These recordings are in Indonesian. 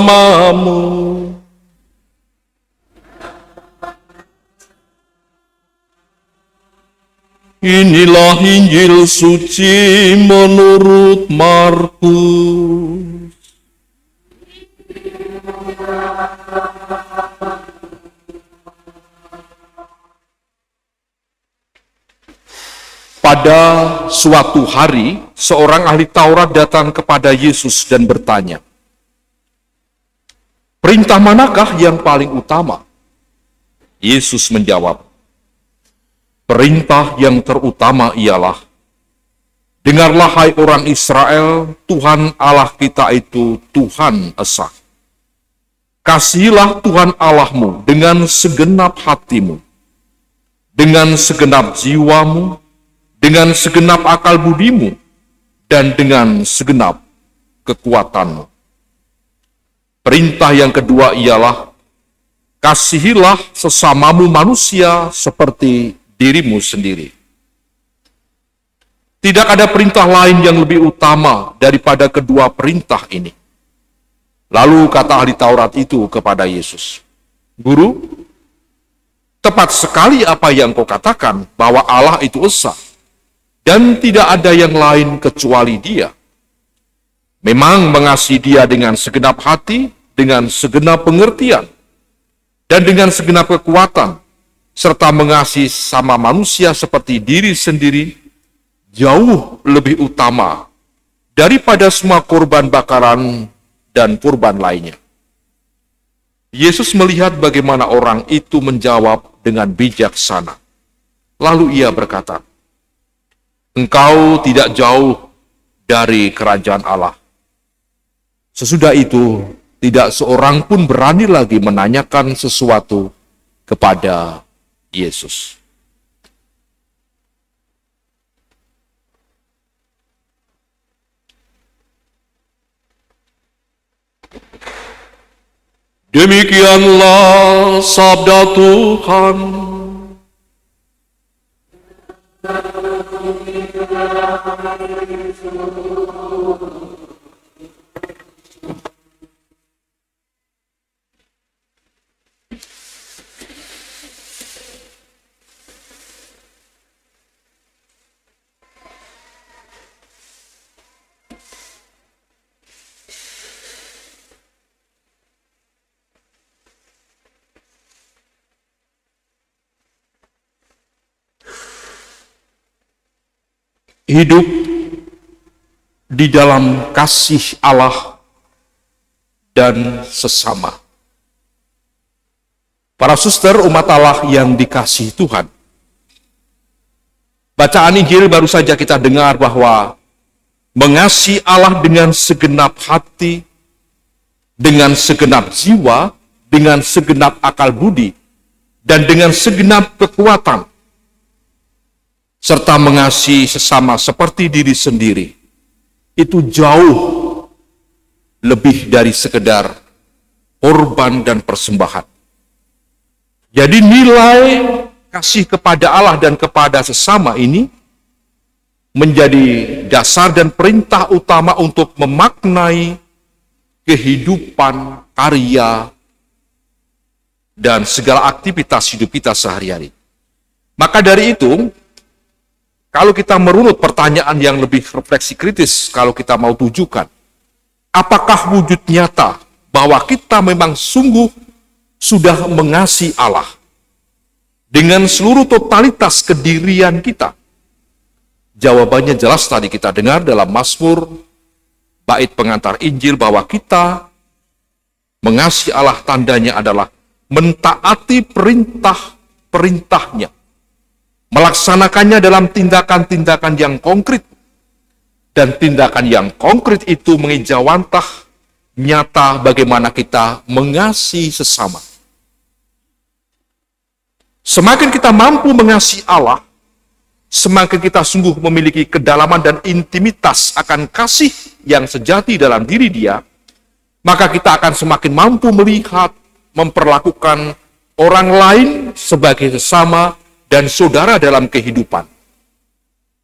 bersamamu. Inilah Injil suci menurut Markus. Pada suatu hari, seorang ahli Taurat datang kepada Yesus dan bertanya, "Perintah manakah yang paling utama?" Yesus menjawab, "Perintah yang terutama ialah, dengarlah hai orang Israel, Tuhan Allah kita itu Tuhan Esa. Kasihilah Tuhan Allahmu dengan segenap hatimu, dengan segenap jiwamu, dengan segenap akal budimu, dan dengan segenap kekuatanmu. Perintah yang kedua ialah, kasihilah sesamamu manusia seperti dirimu sendiri. Tidak ada perintah lain yang lebih utama daripada kedua perintah ini." Lalu kata ahli Taurat itu kepada Yesus, "Guru, tepat sekali apa yang kau katakan bahwa Allah itu Esa, dan tidak ada yang lain kecuali Dia. Memang mengasihi Dia dengan segenap hati, dengan segenap pengertian, dan dengan segenap kekuatan, serta mengasihi sama manusia seperti diri sendiri, jauh lebih utama daripada semua korban bakaran dan kurban lainnya." Yesus melihat bagaimana orang itu menjawab dengan bijaksana. Lalu ia berkata, "Engkau tidak jauh dari kerajaan Allah." Sesudah itu, tidak seorang pun berani lagi menanyakan sesuatu kepada Yesus. Demikianlah sabda Tuhan. Hidup di dalam kasih Allah dan sesama. Para suster umat Allah yang dikasihi Tuhan, bacaan Injil baru saja kita dengar bahwa mengasihi Allah dengan segenap hati, dengan segenap jiwa, dengan segenap akal budi, dan dengan segenap kekuatan, serta mengasihi sesama seperti diri sendiri, itu jauh lebih dari sekedar korban dan persembahan. Jadi nilai kasih kepada Allah dan kepada sesama ini menjadi dasar dan perintah utama untuk memaknai kehidupan, karya, dan segala aktivitas hidup kita sehari-hari. Maka dari itu, kalau kita merunut pertanyaan yang lebih refleksi kritis, kalau kita mau tujukan, apakah wujud nyata bahwa kita memang sungguh sudah mengasihi Allah dengan seluruh totalitas kedirian kita? Jawabannya jelas tadi kita dengar dalam Mazmur, bait pengantar Injil, bahwa kita mengasihi Allah tandanya adalah mentaati perintah-perintahnya, melaksanakannya dalam tindakan-tindakan yang konkret, dan tindakan yang konkret itu mengejawantah nyata bagaimana kita mengasihi sesama. Semakin kita mampu mengasihi Allah, semakin kita sungguh memiliki kedalaman dan intimitas akan kasih yang sejati dalam diri Dia, maka kita akan semakin mampu melihat, memperlakukan orang lain sebagai sesama dan saudara dalam kehidupan.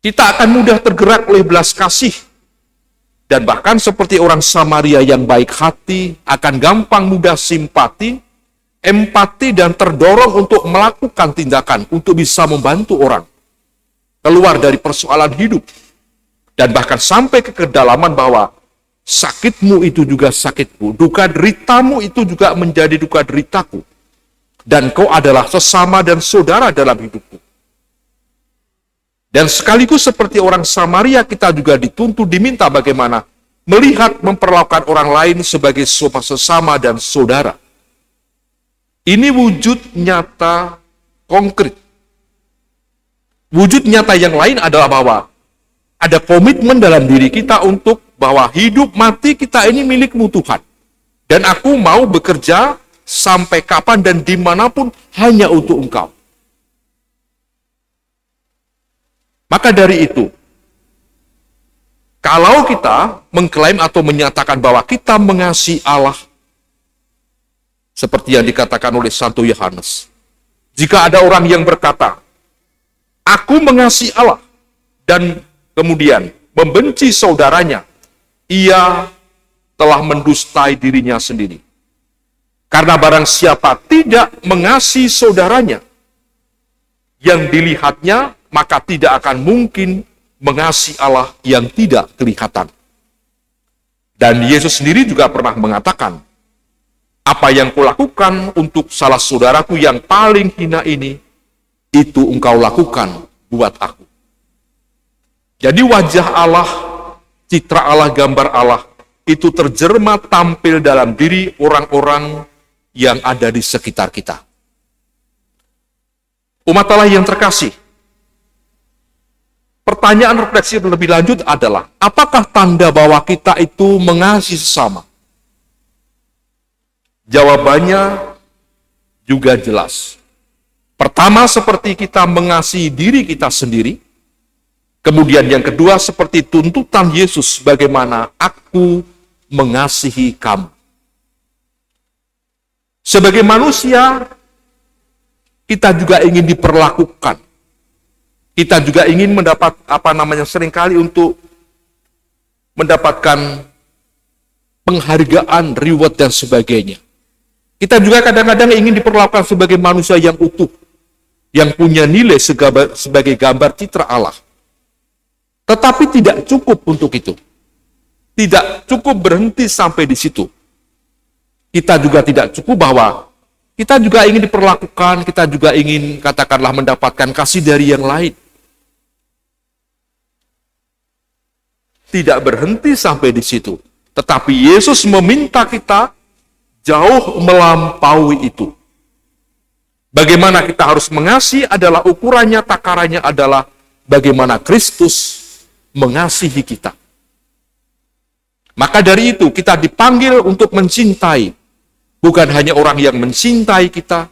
Kita akan mudah tergerak oleh belas kasih dan bahkan seperti orang Samaria yang baik hati, akan gampang mudah simpati, empati, dan terdorong untuk melakukan tindakan untuk bisa membantu orang keluar dari persoalan hidup. Dan bahkan sampai ke kedalaman bahwa sakitmu itu juga sakitku, duka deritamu itu juga menjadi duka deritaku, dan kau adalah sesama dan saudara dalam hidupku. Dan sekaligus seperti orang Samaria, kita juga dituntut, diminta bagaimana melihat, memperlakukan orang lain sebagai sesama dan saudara. Ini wujud nyata konkret. Wujud nyata yang lain adalah bahwa ada komitmen dalam diri kita untuk bahwa hidup mati kita ini milik-Mu Tuhan. Dan aku mau bekerja sampai kapan dan dimanapun hanya untuk Engkau. Maka dari itu, kalau kita mengklaim atau menyatakan bahwa kita mengasihi Allah, seperti yang dikatakan oleh Santo Yohanes, jika ada orang yang berkata, aku mengasihi Allah, dan kemudian membenci saudaranya, ia telah mendustai dirinya sendiri. Karena barang siapa tidak mengasihi saudaranya, yang dilihatnya, maka tidak akan mungkin mengasihi Allah yang tidak kelihatan. Dan Yesus sendiri juga pernah mengatakan, apa yang kulakukan untuk salah saudaraku yang paling hina ini, itu engkau lakukan buat aku. Jadi wajah Allah, citra Allah, gambar Allah, itu terjerma tampil dalam diri orang-orang yang ada di sekitar kita. Umat Allah yang terkasih, pertanyaan refleksi lebih lanjut adalah, apakah tanda bahwa kita itu mengasihi sesama? Jawabannya juga jelas. Pertama, seperti kita mengasihi diri kita sendiri. Kemudian yang kedua, seperti tuntutan Yesus, bagaimana aku mengasihi kamu. Sebagai manusia, kita juga ingin diperlakukan. Kita juga ingin mendapat seringkali untuk mendapatkan penghargaan, reward, dan sebagainya. Kita juga kadang-kadang ingin diperlakukan sebagai manusia yang utuh, yang punya nilai sebagai gambar citra Allah. Tetapi tidak cukup untuk itu. Tidak cukup berhenti sampai di situ. Kita juga tidak cukup bahwa kita juga ingin diperlakukan, kita juga ingin katakanlah mendapatkan kasih dari yang lain. Tidak berhenti sampai di situ. Tetapi Yesus meminta kita jauh melampaui itu. Bagaimana kita harus mengasihi adalah ukurannya, takarannya adalah bagaimana Kristus mengasihi kita. Maka dari itu kita dipanggil untuk mencintai. Bukan hanya orang yang mencintai kita.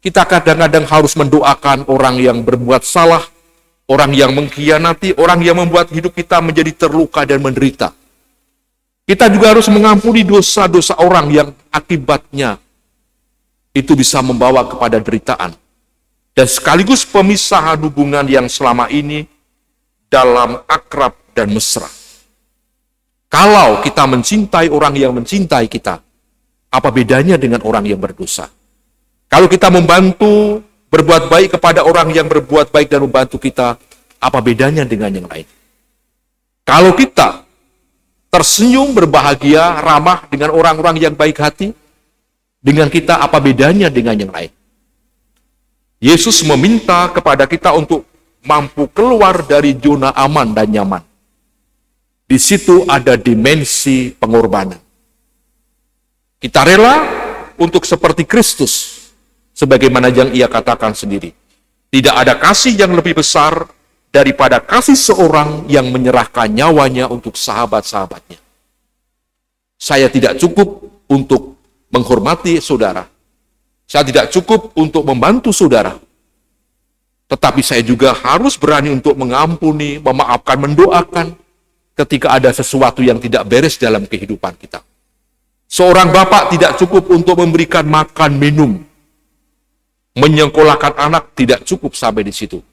Kita kadang-kadang harus mendoakan orang yang berbuat salah, orang yang mengkhianati, orang yang membuat hidup kita menjadi terluka dan menderita. Kita juga harus mengampuni dosa-dosa orang yang akibatnya itu bisa membawa kepada deritaan. Dan sekaligus pemisahan hubungan yang selama ini dalam akrab dan mesra. Kalau kita mencintai orang yang mencintai kita, apa bedanya dengan orang yang berdosa? Kalau kita membantu, berbuat baik kepada orang yang berbuat baik dan membantu kita, apa bedanya dengan yang lain? Kalau kita tersenyum, berbahagia, ramah dengan orang-orang yang baik hati, dengan kita apa bedanya dengan yang lain? Yesus meminta kepada kita untuk mampu keluar dari zona aman dan nyaman. Di situ ada dimensi pengorbanan. Kita rela untuk seperti Kristus, sebagaimana yang ia katakan sendiri. Tidak ada kasih yang lebih besar daripada kasih seorang yang menyerahkan nyawanya untuk sahabat-sahabatnya. Saya tidak cukup untuk menghormati saudara. Saya tidak cukup untuk membantu saudara. Tetapi saya juga harus berani untuk mengampuni, memaafkan, mendoakan ketika ada sesuatu yang tidak beres dalam kehidupan kita. Seorang bapak tidak cukup untuk memberikan makan, minum, menyekolahkan anak, tidak cukup sampai di situ.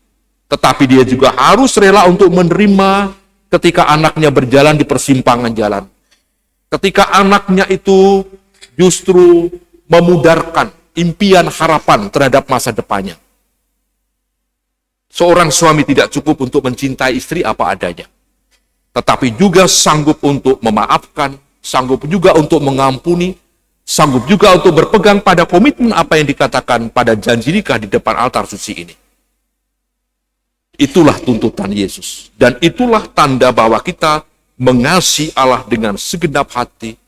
Tetapi dia juga harus rela untuk menerima ketika anaknya berjalan di persimpangan jalan. Ketika anaknya itu justru memudarkan impian harapan terhadap masa depannya. Seorang suami tidak cukup untuk mencintai istri apa adanya, tetapi juga sanggup untuk memaafkan, sanggup juga untuk mengampuni, sanggup juga untuk berpegang pada komitmen apa yang dikatakan pada janji nikah di depan altar suci ini. Itulah tuntutan Yesus. Dan itulah tanda bahwa kita mengasihi Allah dengan segenap hati,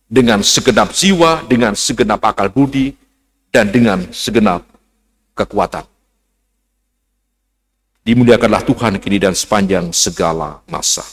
dengan segenap jiwa, dengan segenap akal budi, dan dengan segenap kekuatan. Dimuliakanlah Tuhan kini dan sepanjang segala masa.